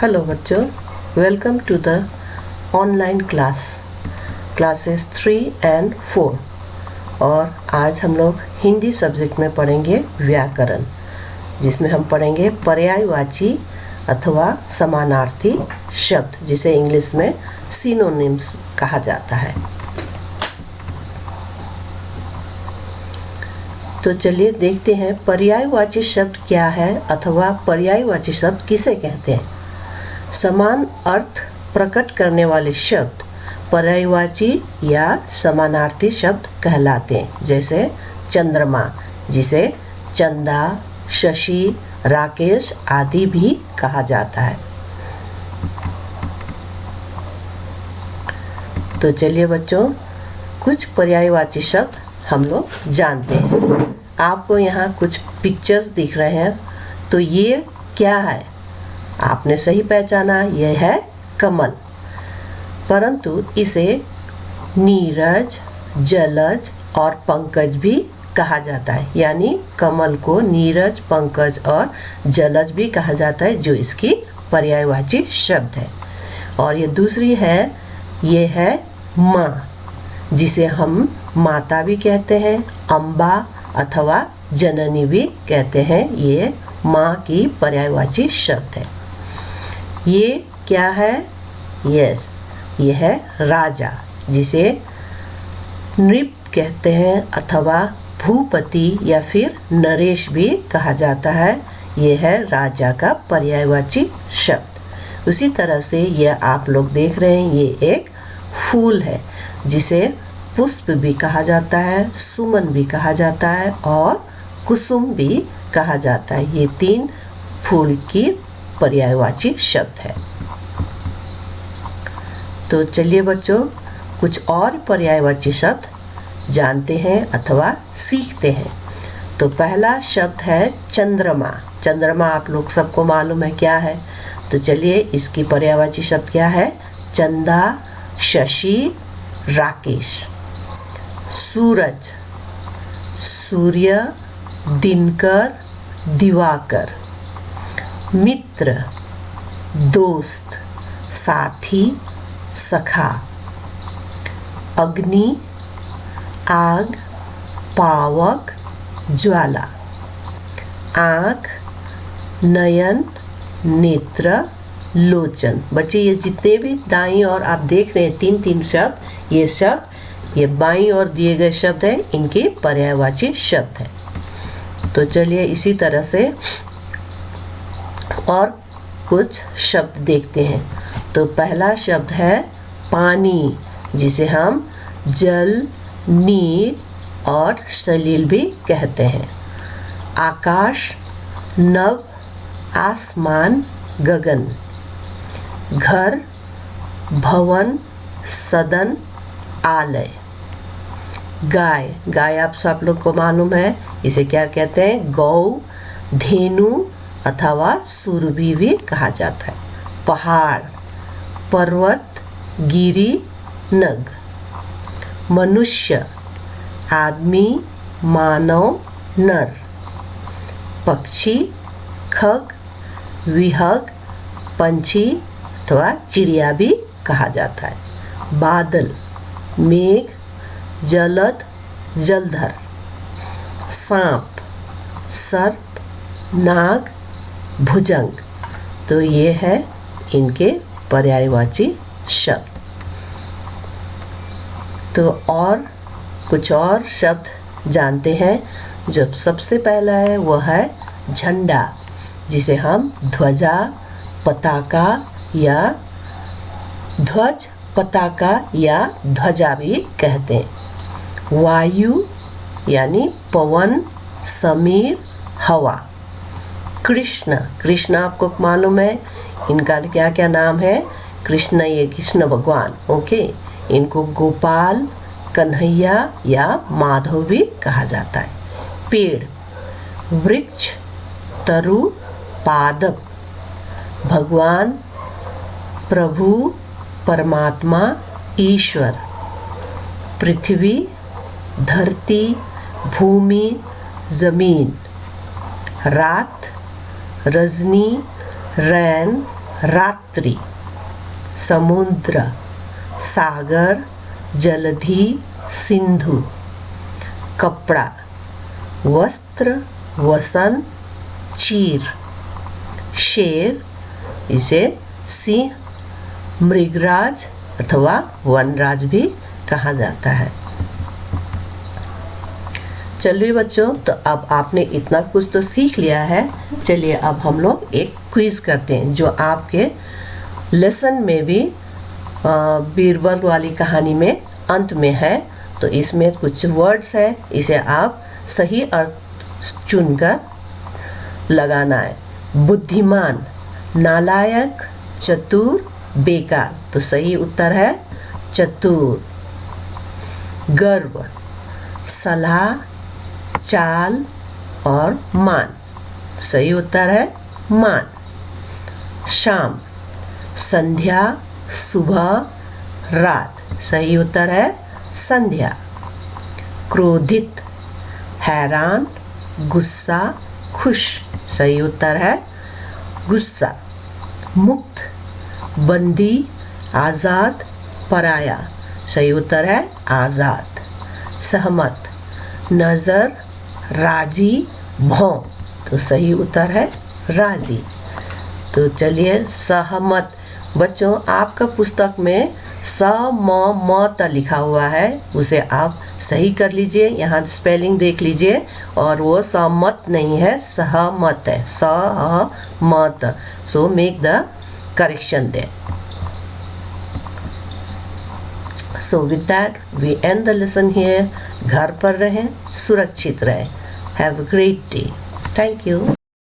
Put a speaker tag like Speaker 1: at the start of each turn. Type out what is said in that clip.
Speaker 1: Hello बच्चों, welcome to the online classes 3 and 4। और आज हम लोग हिंदी सब्जेक्ट में पढ़ेंगे व्याकरण, जिसमें हम पढ़ेंगे पर्यायवाची अथवा समानार्थी शब्द, जिसे इंग्लिश में सिनोनिम्स कहा जाता है। तो चलिए देखते हैं पर्यायवाची शब्द क्या है अथवा पर्यायवाची शब्द किसे कहते हैं। समान अर्थ प्रकट करने वाले शब्द पर्यायवाची या समानार्थी शब्द कहलाते हैं। जैसे चंद्रमा, जिसे चंदा, शशि, राकेश आदि भी कहा जाता है। तो चलिए बच्चों, कुछ पर्यायवाची शब्द हम लोग जानते हैं। आपको यहाँ कुछ पिक्चर्स दिख रहे हैं, तो ये क्या है? आपने सही पहचाना, यह है कमल। परंतु इसे नीरज, जलज और पंकज भी कहा जाता है। यानी कमल को नीरज, पंकज और जलज भी कहा जाता है, जो इसकी पर्यायवाची शब्द है। और ये दूसरी है, ये है माँ, जिसे हम माता भी कहते हैं, अम्बा अथवा जननी भी कहते हैं। ये माँ की पर्यायवाची शब्द है। ये क्या है? यस, ये है राजा, जिसे नृप कहते हैं अथवा भूपति या फिर नरेश भी कहा जाता है। ये है राजा का पर्यायवाची शब्द। उसी तरह से यह आप लोग देख रहे हैं, ये एक फूल है, जिसे पुष्प भी कहा जाता है, सुमन भी कहा जाता है और कुसुम भी कहा जाता है। ये तीन फूल की पर्यायवाची शब्द है। तो चलिए बच्चों, कुछ और पर्यायवाची शब्द जानते हैं अथवा सीखते हैं। तो पहला शब्द है चंद्रमा। चंद्रमा आप लोग सबको मालूम है क्या है। तो चलिए, इसकी पर्यायवाची शब्द क्या है? चंदा, शशि, राकेश। सूरज, सूर्य, दिनकर, दिवाकर। मित्र, दोस्त, साथी, सखा। अग्नि, आग, पावक, ज्वाला। आँख, नयन, नेत्र, लोचन। बच्चे, ये जितने भी दाईं और आप देख रहे हैं तीन तीन शब्द, ये बाईं और दिए गए शब्द हैं, इनके पर्यायवाची शब्द हैं। तो चलिए इसी तरह से और कुछ शब्द देखते हैं। तो पहला शब्द है पानी, जिसे हम जल, नीर और सलील भी कहते हैं। आकाश, नभ, आसमान, गगन। घर, भवन, सदन, आलय। गाय, गाय आप सब लोग को मालूम है, इसे क्या कहते हैं? गौ, धेनु अथवा सुरभि भी कहा जाता है। पहाड़, पर्वत, गिरी, नग। मनुष्य, आदमी, मानव, नर। पक्षी, खग, विहग, पंछी अथवा चिड़िया भी कहा जाता है। बादल, मेघ, जलद, जलधर। सांप, सर्प, नाग, भुजंग। तो ये है इनके पर्यायवाची शब्द। तो और कुछ और शब्द जानते हैं। जो सबसे पहला है वह है झंडा, जिसे हम ध्वजा, पताका या ध्वज, पताका या ध्वजा भी कहते हैं। वायु यानी पवन, समीर, हवा। कृष्ण, कृष्ण आपको मालूम है, इनका क्या क्या नाम है? कृष्ण, ये कृष्ण भगवान, ओके। इनको गोपाल, कन्हैया या माधव भी कहा जाता है। पेड़, वृक्ष, तरु, पादप। भगवान, प्रभु, परमात्मा, ईश्वर। पृथ्वी, धरती, भूमि, जमीन। रात, रजनी, रैन, रात्रि, समुद्र, सागर, जलधि, सिंधु। कपड़ा, वस्त्र, वसन, चीर। शेर, इसे सिंह, मृगराज अथवा वनराज भी कहा जाता है। चलिए बच्चों, तो अब आपने इतना कुछ तो सीख लिया है। चलिए अब हम लोग एक क्विज करते हैं जो आपके लेसन में भी बीरबल वाली कहानी में अंत में है। तो इसमें कुछ वर्ड्स है, इसे आप सही अर्थ चुनकर लगाना है। बुद्धिमान, नालायक, चतुर, बेकार। तो सही उत्तर है चतुर। गर्व, सलाह, चाल और मान। सही उत्तर है मान। शाम, संध्या, सुबह, रात। सही उत्तर है संध्या। क्रोधित, हैरान, गुस्सा, खुश। सही उत्तर है गुस्सा। मुक्त, बंदी, आज़ाद, पराया। सही उत्तर है आज़ाद। सहमत, नज़र, राजी, भौं। तो सही उत्तर है राजी। तो चलिए सहमत। बच्चों, आपका पुस्तक में स म म त लिखा हुआ है, उसे आप सही कर लीजिए। यहाँ स्पेलिंग देख लीजिए, और वो सहमत नहीं है, सहमत है, सहमत। So make the correction there. So with that we end the lesson here. घर पर रहें, सुरक्षित रहें. Have a great day. Thank you.